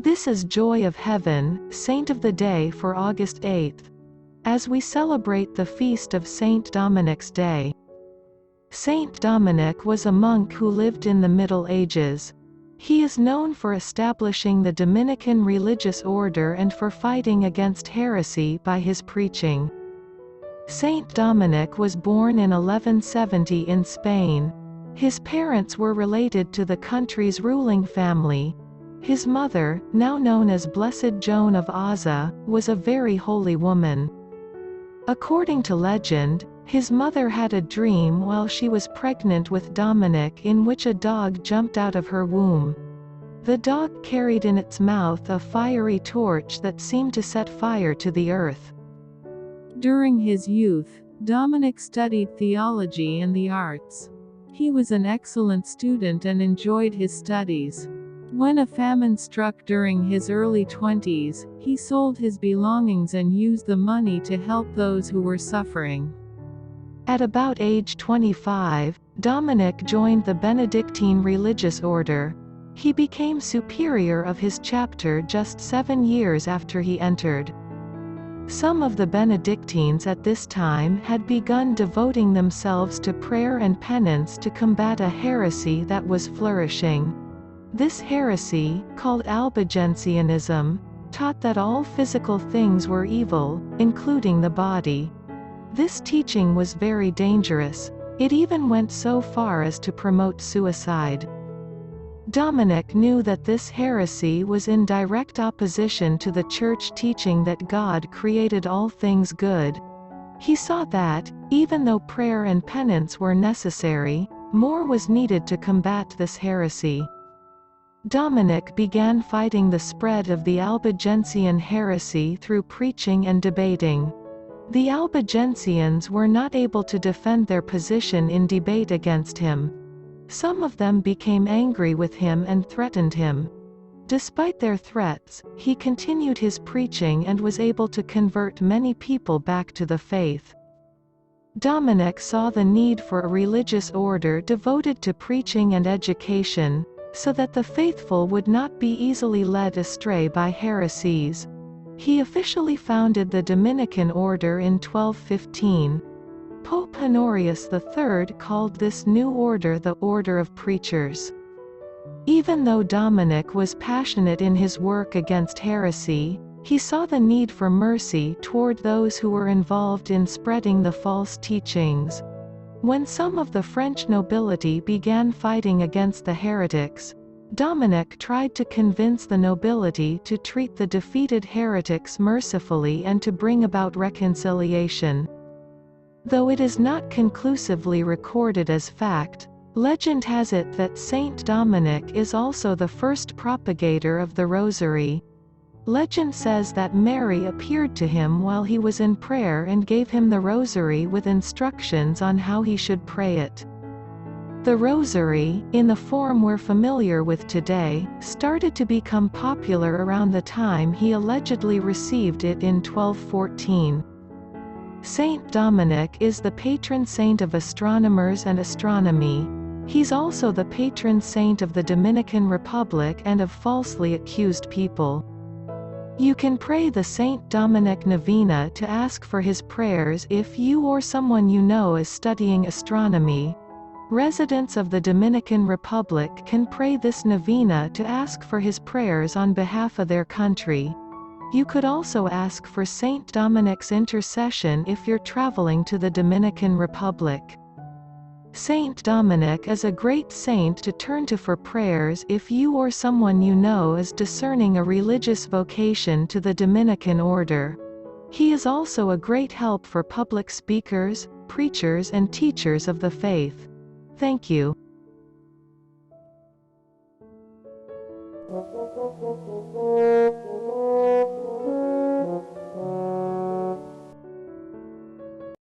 This is Joy of Heaven, Saint of the Day for August 8th, as we celebrate the feast of Saint Dominic's Day. Saint Dominic was a monk who lived in the Middle Ages. He is known for establishing the Dominican religious order and for fighting against heresy by his preaching. Saint Dominic was born in 1170 in Spain. His parents were related to the country's ruling family. His mother, now known as Blessed Joan of Aza, was a very holy woman. According to legend, his mother had a dream while she was pregnant with Dominic in which a dog jumped out of her womb. The dog carried in its mouth a fiery torch that seemed to set fire to the earth. During his youth, Dominic studied theology and the arts. He was an excellent student and enjoyed his studies. When a famine struck during his early 20s, he sold his belongings and used the money to help those who were suffering. At about age 25, Dominic joined the Benedictine religious order. He became superior of his chapter just 7 years after he entered. Some of the Benedictines at this time had begun devoting themselves to prayer and penance to combat a heresy that was flourishing. This heresy, called Albigensianism, taught that all physical things were evil, including the body. This teaching was very dangerous. It even went so far as to promote suicide. Dominic knew that this heresy was in direct opposition to the Church teaching that God created all things good. He saw that, even though prayer and penance were necessary, more was needed to combat this heresy. Dominic began fighting the spread of the Albigensian heresy through preaching and debating. The Albigensians were not able to defend their position in debate against him. Some of them became angry with him and threatened him. Despite their threats, he continued his preaching and was able to convert many people back to the faith. Dominic saw the need for a religious order devoted to preaching and education, so that the faithful would not be easily led astray by heresies. He officially founded the Dominican order in 1215. Pope Honorius III called this new order the Order of Preachers. Even though Dominic was passionate in his work against heresy, he saw the need for mercy toward those who were involved in spreading the false teachings. When some of the French nobility began fighting against the heretics, Dominic tried to convince the nobility to treat the defeated heretics mercifully and to bring about reconciliation. Though it is not conclusively recorded as fact, legend has it that Saint Dominic is also the first propagator of the Rosary. Legend says that Mary appeared to him while he was in prayer and gave him the Rosary with instructions on how he should pray it. The Rosary, in the form we're familiar with today, started to become popular around the time he allegedly received it in 1214. Saint Dominic is the patron saint of astronomers and astronomy. He's also the patron saint of the Dominican Republic and of falsely accused people. You can pray the Saint Dominic Novena to ask for his prayers if you or someone you know is studying astronomy. Residents of the Dominican Republic can pray this novena to ask for his prayers on behalf of their country. You could also ask for Saint Dominic's intercession if you're traveling to the Dominican Republic. Saint Dominic is a great saint to turn to for prayers if you or someone you know is discerning a religious vocation to the Dominican order. He is also a great help for public speakers, preachers and teachers of the faith. Thank you.